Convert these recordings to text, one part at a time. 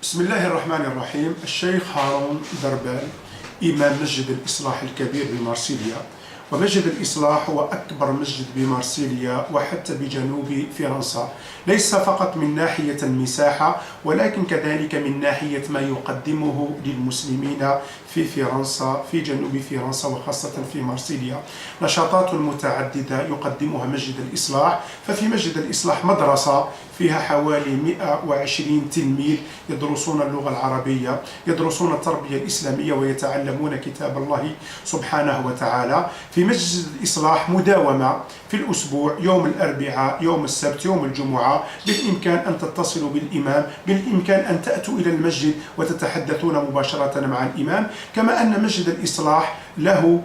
بسم الله الرحمن الرحيم. الشيخ هارون دربال إمام مسجد الإصلاح الكبير بمارسيليا، ومسجد الإصلاح هو أكبر مسجد بمارسيليا وحتى بجنوب فرنسا، ليس فقط من ناحية المساحة ولكن كذلك من ناحية ما يقدمه للمسلمين في فرنسا، في جنوب فرنسا وخاصة في مارسيليا. نشاطات متعددة يقدمها مسجد الإصلاح. ففي مسجد الإصلاح مدرسة فيها حوالي 120 تلميذ يدرسون اللغة العربية، يدرسون التربية الإسلامية ويتعلمون كتاب الله سبحانه وتعالى. في مسجد الإصلاح مداومة في الأسبوع، يوم الأربعاء، يوم السبت، يوم الجمعة. بالإمكان أن تتصلوا بالإمام، بالإمكان أن تأتوا إلى المسجد وتتحدثون مباشرة مع الإمام. كما أن مسجد الإصلاح له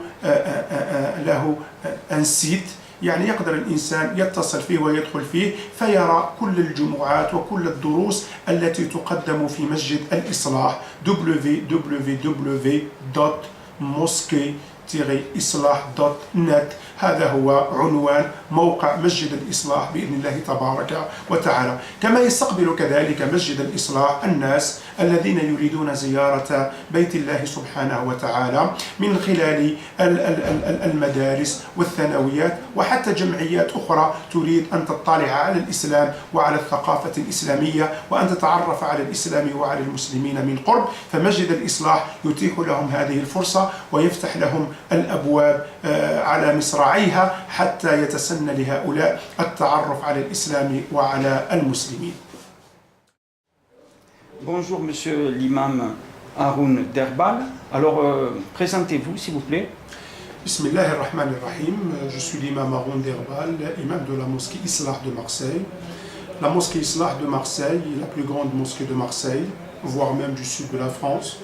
أنسيت، يعني يقدر الإنسان يتصل فيه ويدخل فيه فيرى كل الجمعات وكل الدروس التي تقدم في مسجد الإصلاح. www.mosque-islah.net هذا هو عنوان موقع مسجد الإصلاح بإذن الله تبارك وتعالى. كما يستقبل كذلك مسجد الإصلاح الناس الذين يريدون زيارة بيت الله سبحانه وتعالى من خلال المدارس والثانويات وحتى جمعيات أخرى تريد أن تطلع على الإسلام وعلى الثقافة الإسلامية وأن تتعرف على الإسلام وعلى المسلمين من قرب. فمسجد الإصلاح يتيح لهم هذه الفرصة ويفتح لهم الأبواب على مصراعيها حتى يتسنى لهؤلاء التعرف على الإسلام وعلى المسلمين. Bonjour Monsieur l'imam Haroun Derbal. Alors présentez-vous s'il vous plaît. Bismillah ar-Rahman ar-Rahim. Je suis l'imam Haroun Derbal, imam de la mosquée Islah de Marseille. La mosquée Islah de Marseille est la plus grande mosquée de Marseille, voire même du sud de la France,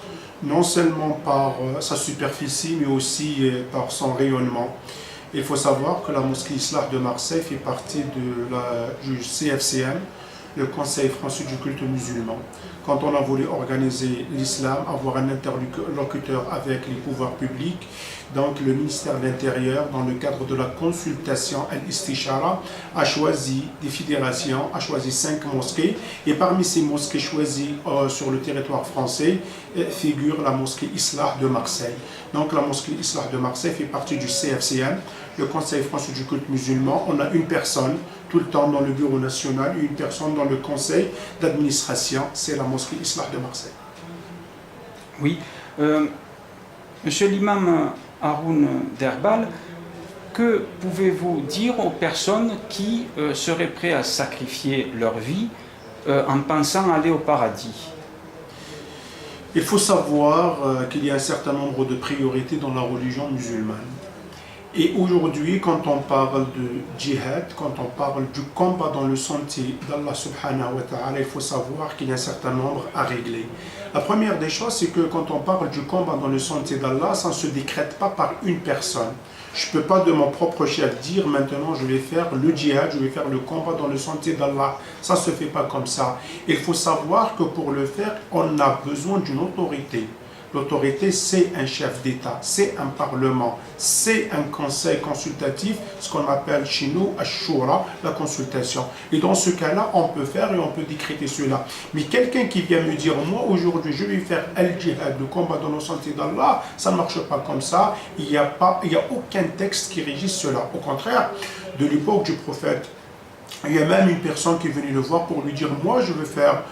non seulement par sa superficie mais aussi par son rayonnement. Il faut savoir que la mosquée Islah de Marseille fait partie du CFCM, le Conseil français du culte musulman. Quand on a voulu organiser l'islam, avoir un interlocuteur avec les pouvoirs publics, donc le ministère de l'Intérieur, dans le cadre de la consultation Al-Istishara, a choisi des fédérations, a choisi 5 mosquées, et parmi ces mosquées choisies sur le territoire français figure la mosquée Islah de Marseille. Donc la mosquée Islah de Marseille fait partie du CFCM, le Conseil français du culte musulman. On a une personne tout le temps dans le bureau national et une personne dans le conseil d'administration, c'est la mosquée Islah de Marseille. Oui. Monsieur l'imam Haroun Derbal, que pouvez-vous dire aux personnes qui seraient prêtes à sacrifier leur vie en pensant aller au paradis? Il faut savoir qu'il y a un certain nombre de priorités dans la religion musulmane. Et aujourd'hui, quand on parle de djihad, quand on parle du combat dans le sentier d'Allah subhanahu wa ta'ala, il faut savoir qu'il y a un certain nombre à régler. La première des choses, c'est que quand on parle du combat dans le sentier d'Allah, ça ne se décrète pas par une personne. Je ne peux pas de mon propre chef dire maintenant je vais faire le djihad, je vais faire le combat dans le sentier d'Allah. Ça ne se fait pas comme ça. Il faut savoir que pour le faire, on a besoin d'une autorité. L'autorité, c'est un chef d'État, c'est un parlement, c'est un conseil consultatif, ce qu'on appelle chez nous, Ash-Shura, la consultation. Et dans ce cas-là, on peut faire et on peut décréter cela. Mais quelqu'un qui vient me dire, moi aujourd'hui, je vais faire Al-Jihad, le combat dans le sentier d'Allah, ça ne marche pas comme ça. Il n'y a aucun texte qui régisse cela. Au contraire, de l'époque du prophète, il y a même une personne qui est venue le voir pour lui dire, moi je veux faire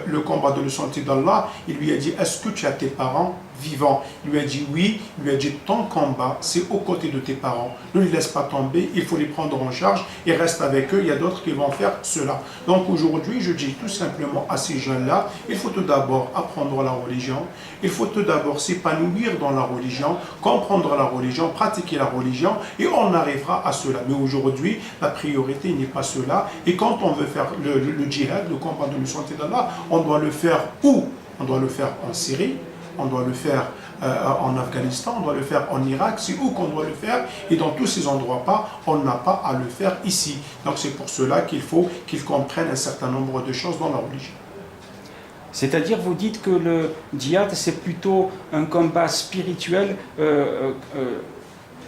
le combat dans le sentier d'Allah. Il lui a dit, est-ce que tu as tes parents vivants? Il lui a dit oui. Il lui a dit, ton combat c'est aux côtés de tes parents, ne les laisse pas tomber, il faut les prendre en charge et reste avec eux, il y a d'autres qui vont faire cela. Donc aujourd'hui je dis tout simplement à ces jeunes-là, il faut tout d'abord apprendre la religion, il faut tout d'abord s'épanouir dans la religion, comprendre la religion, pratiquer la religion et on arrivera à cela. Mais aujourd'hui la priorité n'est pas cela, et quand on veut faire le djihad, le combat dans le sentier d'Allah, on doit le faire où? On doit le faire en Syrie, on doit le faire en Afghanistan, on doit le faire en Irak, c'est où qu'on doit le faire, et dans tous ces endroits-là, on n'a pas à le faire ici. Donc c'est pour cela qu'il faut qu'ils comprennent un certain nombre de choses dans la religion. C'est-à-dire, vous dites que le djihad, c'est plutôt un combat spirituel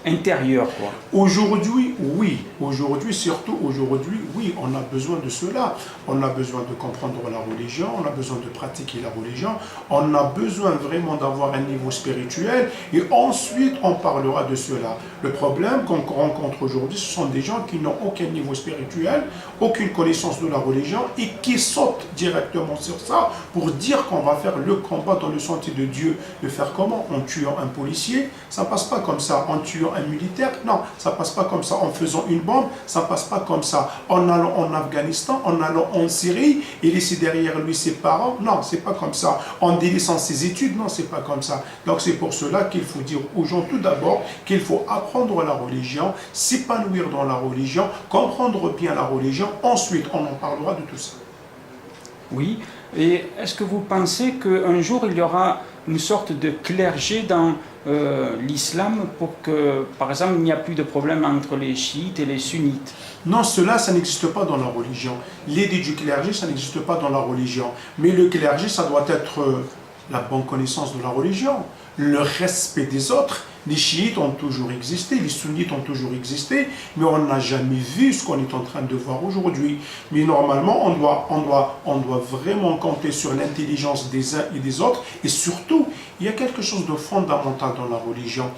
intérieur, quoi. Aujourd'hui, oui. Aujourd'hui, surtout aujourd'hui, oui, on a besoin de cela. On a besoin de comprendre la religion, on a besoin de pratiquer la religion, on a besoin vraiment d'avoir un niveau spirituel et ensuite on parlera de cela. Le problème qu'on rencontre aujourd'hui, ce sont des gens qui n'ont aucun niveau spirituel, aucune connaissance de la religion et qui sautent directement sur ça pour dire qu'on va faire le combat dans le sentier de Dieu. Le faire comment? En tuant un policier? Ça passe pas comme ça. En tuant un militaire? Non, ça passe pas comme ça. En faisant une bombe? Ça passe pas comme ça. En allant en Afghanistan, en allant en Syrie et laisser derrière lui ses parents? Non, c'est pas comme ça. En délaissant ses études? Non, c'est pas comme ça. Donc c'est pour cela qu'il faut dire aux gens tout d'abord qu'il faut apprendre la religion, s'épanouir dans la religion, comprendre bien la religion. Ensuite, on en parlera de tout ça. Oui, et est-ce que vous pensez qu'un jour il y aura une sorte de clergé dans l'islam pour que, par exemple, il n'y a plus de problème entre les chiites et les sunnites? Non, cela, ça n'existe pas dans la religion. L'idée du clergé, ça n'existe pas dans la religion. Mais le clergé, ça doit être la bonne connaissance de la religion, le respect des autres. Les chiites ont toujours existé, les sunnites ont toujours existé, mais on n'a jamais vu ce qu'on est en train de voir aujourd'hui. Mais normalement, on doit vraiment compter sur l'intelligence des uns et des autres. Et surtout, il y a quelque chose de fondamental dans la religion.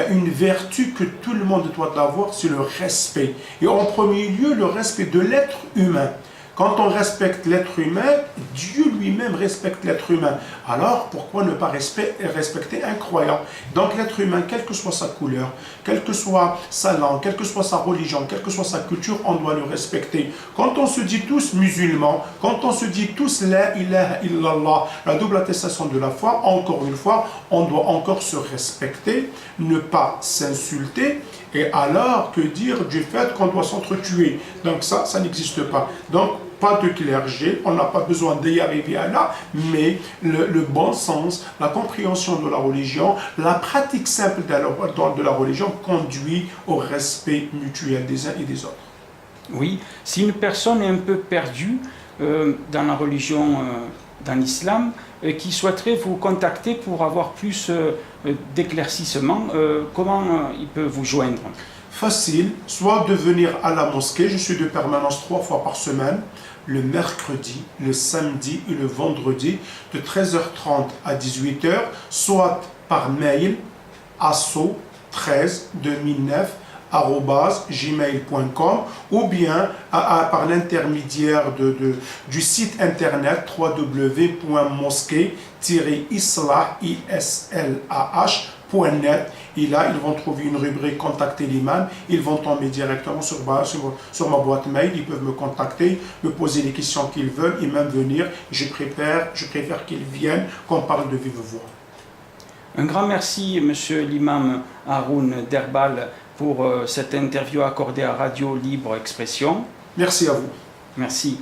Une vertu que tout le monde doit avoir, c'est le respect. Et en premier lieu, le respect de l'être humain. Quand on respecte l'être humain, Dieu lui-même respecte l'être humain. Alors, pourquoi ne pas respecter un croyant? Donc l'être humain, quelle que soit sa couleur, quelle que soit sa langue, quelle que soit sa religion, quelle que soit sa culture, on doit le respecter. Quand on se dit tous musulmans, quand on se dit tous la ilaha illallah, la double attestation de la foi, encore une fois, on doit encore se respecter, ne pas s'insulter. Et alors, que dire du fait qu'on doit s'entretuer? Donc ça n'existe pas. Donc, pas de clergé, on n'a pas besoin d'y arriver à là, mais le bon sens, la compréhension de la religion, la pratique simple de la religion conduit au respect mutuel des uns et des autres. Oui, si une personne est un peu perdue dans la religion, dans l'islam, qui souhaiterait vous contacter pour avoir plus d'éclaircissement, comment il peut vous joindre? Facile, soit de venir à la mosquée, je suis de permanence 3 fois par semaine, le mercredi, le samedi et le vendredi, de 13h30 à 18h, soit par mail, asso132009@gmail.com ou bien par l'intermédiaire du site internet www.mosquée-islah.net. Et là, ils vont trouver une rubrique Contacter l'imam. Ils vont tomber directement sur ma boîte mail. Ils peuvent me contacter, me poser les questions qu'ils veulent et même venir. Je préfère qu'ils viennent, qu'on parle de vive voix. Un grand merci, monsieur l'imam Haroun Derbal, pour cette interview accordée à Radio Libre Expression. Merci à vous. Merci.